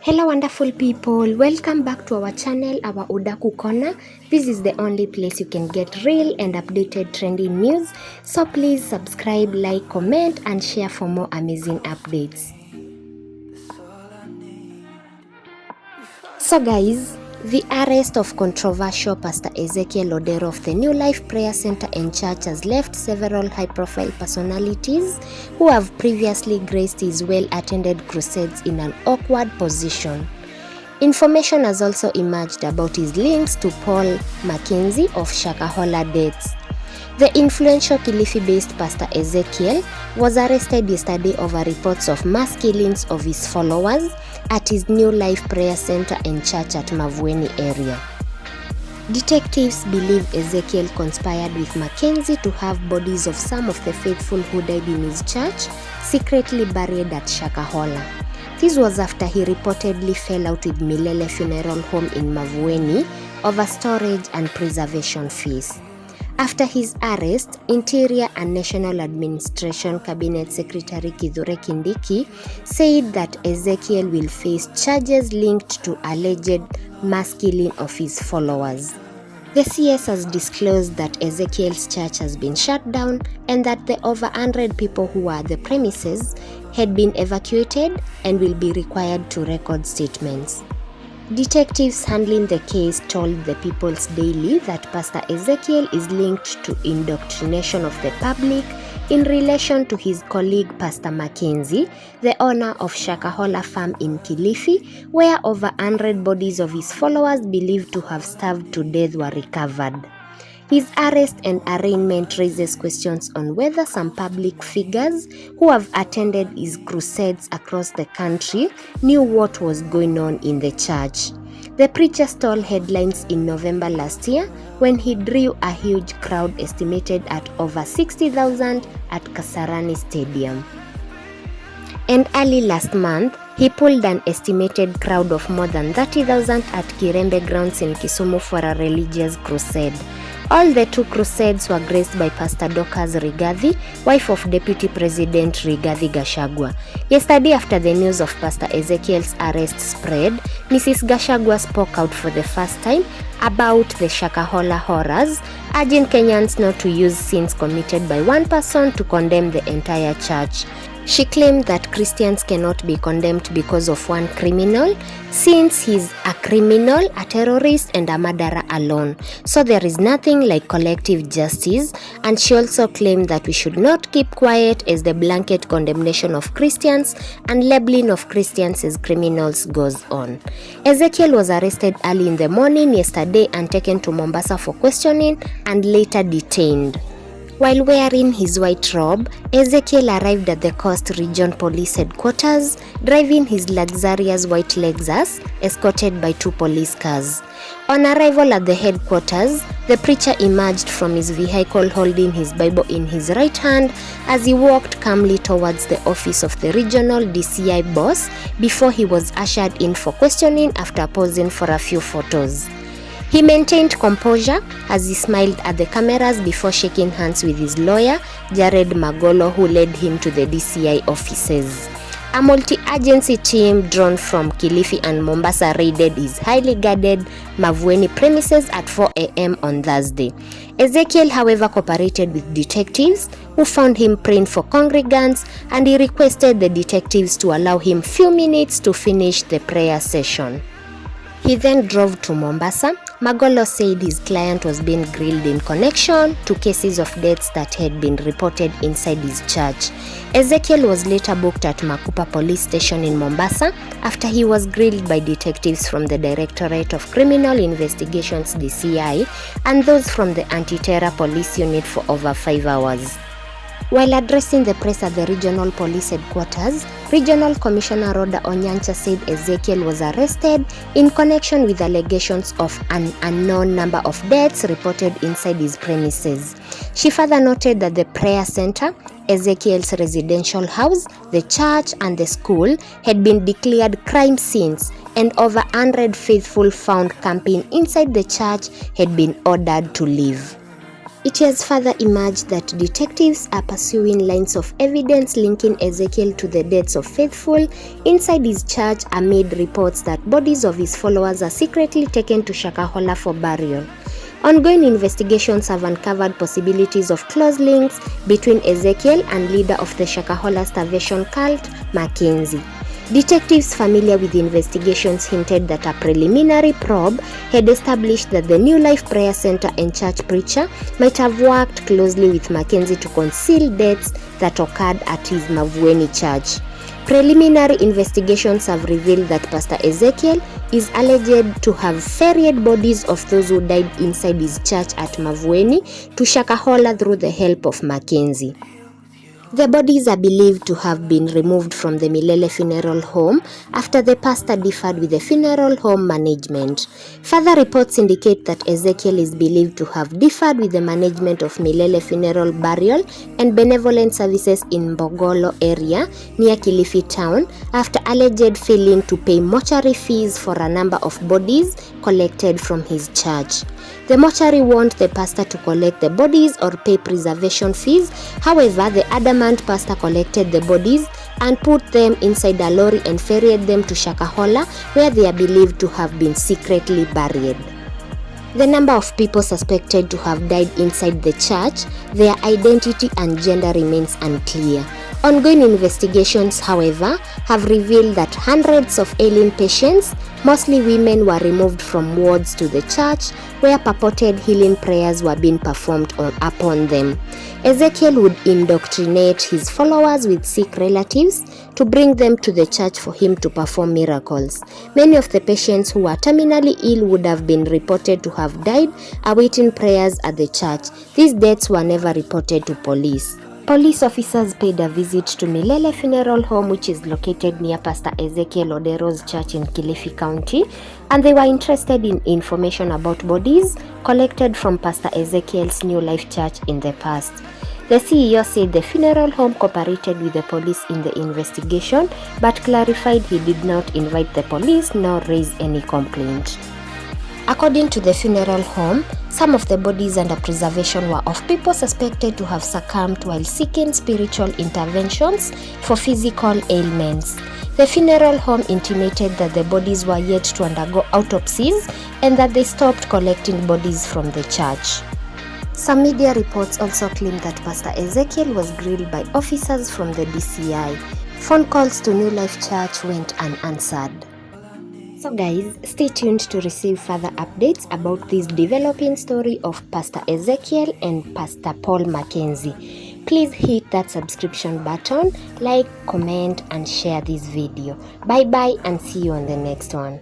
Hello wonderful people, welcome back to our channel, our Udaku Corner. This is the only place you can get real and updated trending news. So please subscribe, like, comment and share for more amazing updates. So guys, the arrest of controversial Pastor Ezekiel Odero of the New Life Prayer Center and Church has left several high-profile personalities who have previously graced his well-attended crusades in an awkward position. Information has also emerged about his links to Paul Mackenzie of Shakahola deaths. The influential Kilifi-based Pastor Ezekiel was arrested yesterday over reports of mass killings of his followers at his New Life Prayer Center and Church at Mavueni area. Detectives believe Ezekiel conspired with Mackenzie to have bodies of some of the faithful who died in his church secretly buried at Shakahola. This was after he reportedly fell out with Milele Funeral Home in Mavueni over storage and preservation fees. After his arrest, Interior and National Administration Cabinet Secretary Kithure Kindiki said that Ezekiel will face charges linked to alleged mass killing of his followers. The CS has disclosed that Ezekiel's church has been shut down and that the over 100 people who were at the premises had been evacuated and will be required to record statements. Detectives handling the case told the People's Daily that Pastor Ezekiel is linked to indoctrination of the public in relation to his colleague Pastor Mackenzie, the owner of Shakahola Farm in Kilifi, where over 100 bodies of his followers believed to have starved to death were recovered. His arrest and arraignment raises questions on whether some public figures who have attended his crusades across the country knew what was going on in the church. The preacher stole headlines in November last year when he drew a huge crowd estimated at over 60,000 at Kasarani Stadium. And early last month, he pulled an estimated crowd of more than 30,000 at Kirembe grounds in Kisumu for a religious crusade. All the two crusades were graced by Pastor Dorcas Rigathi, wife of Deputy President Rigathi Gachagua. Yesterday, after the news of Pastor Ezekiel's arrest spread, Mrs. Gachagua spoke out for the first time about the Shakahola horrors, urging Kenyans not to use sins committed by one person to condemn the entire church. She claimed that Christians cannot be condemned because of one criminal, since he's a criminal, a terrorist, and a murderer alone. So there is nothing like collective justice, and she also claimed that we should not keep quiet as the blanket condemnation of Christians and labeling of Christians as criminals goes on. Ezekiel was arrested early in the morning yesterday and taken to Mombasa for questioning and later detained. While wearing his white robe, Ezekiel arrived at the Coast Region Police Headquarters, driving his luxurious white Lexus, escorted by 2 police cars. On arrival at the headquarters, the preacher emerged from his vehicle holding his Bible in his right hand as he walked calmly towards the office of the regional DCI boss before he was ushered in for questioning after posing for a few photos. He maintained composure as he smiled at the cameras before shaking hands with his lawyer, Jared Magolo, who led him to the DCI offices. A multi-agency team drawn from Kilifi and Mombasa raided his highly guarded Mavueni premises at 4 a.m. on Thursday. Ezekiel, however, cooperated with detectives who found him praying for congregants, and he requested the detectives to allow him few minutes to finish the prayer session. He then drove to Mombasa. Magolo said his client was being grilled in connection to cases of deaths that had been reported inside his church. Ezekiel was later booked at Makupa Police Station in Mombasa after he was grilled by detectives from the Directorate of Criminal Investigations DCI and those from the Anti-Terror Police Unit for over 5 hours. While addressing the press at the Regional Police Headquarters, Regional Commissioner Rhoda Onyancha said Ezekiel was arrested in connection with allegations of an unknown number of deaths reported inside his premises. She further noted that the prayer center, Ezekiel's residential house, the church, and the school had been declared crime scenes, and over 100 faithful found camping inside the church had been ordered to leave. It has further emerged that detectives are pursuing lines of evidence linking Ezekiel to the deaths of faithful inside his church amid reports that bodies of his followers are secretly taken to Shakahola for burial. Ongoing investigations have uncovered possibilities of close links between Ezekiel and leader of the Shakahola starvation cult, Mackenzie. Detectives familiar with the investigations hinted that a preliminary probe had established that the New Life Prayer Center and church preacher might have worked closely with Mackenzie to conceal deaths that occurred at his Mavueni church. Preliminary investigations have revealed that Pastor Ezekiel is alleged to have ferried bodies of those who died inside his church at Mavueni to Shakahola through the help of Mackenzie. The bodies are believed to have been removed from the Milele Funeral Home after the pastor differed with the funeral home management. Further reports indicate that Ezekiel is believed to have differed with the management of Milele Funeral Burial and Benevolent Services in Mbogolo area near Kilifi town after alleged failing to pay mortuary fees for a number of bodies collected from his church. The mortuary warned the pastor to collect the bodies or pay preservation fees. However, the adamant pastor collected the bodies and put them inside a lorry and ferried them to Shakahola, where they are believed to have been secretly buried. The number of people suspected to have died inside the church, their identity and gender remains unclear. Ongoing investigations, however, have revealed that hundreds of ailing patients, mostly women, were removed from wards to the church where purported healing prayers were being performed upon them. Ezekiel would indoctrinate his followers with sick relatives to bring them to the church for him to perform miracles. Many of the patients who were terminally ill would have been reported to have died awaiting prayers at the church. These deaths were never reported to police. Police officers paid a visit to Milele Funeral Home, which is located near Pastor Ezekiel Odero's church in Kilifi County, and they were interested in information about bodies collected from Pastor Ezekiel's New Life Church in the past. The CEO said the funeral home cooperated with the police in the investigation, but clarified he did not invite the police nor raise any complaint. According to the funeral home, some of the bodies under preservation were of people suspected to have succumbed while seeking spiritual interventions for physical ailments. The funeral home intimated that the bodies were yet to undergo autopsies and that they stopped collecting bodies from the church. Some media reports also claim that Pastor Ezekiel was grilled by officers from the DCI. Phone calls to New Life Church went unanswered. So guys, stay tuned to receive further updates about this developing story of Pastor Ezekiel and Pastor Paul Mackenzie. Please hit that subscription button, like, comment, and share this video. Bye bye and see you on the next one.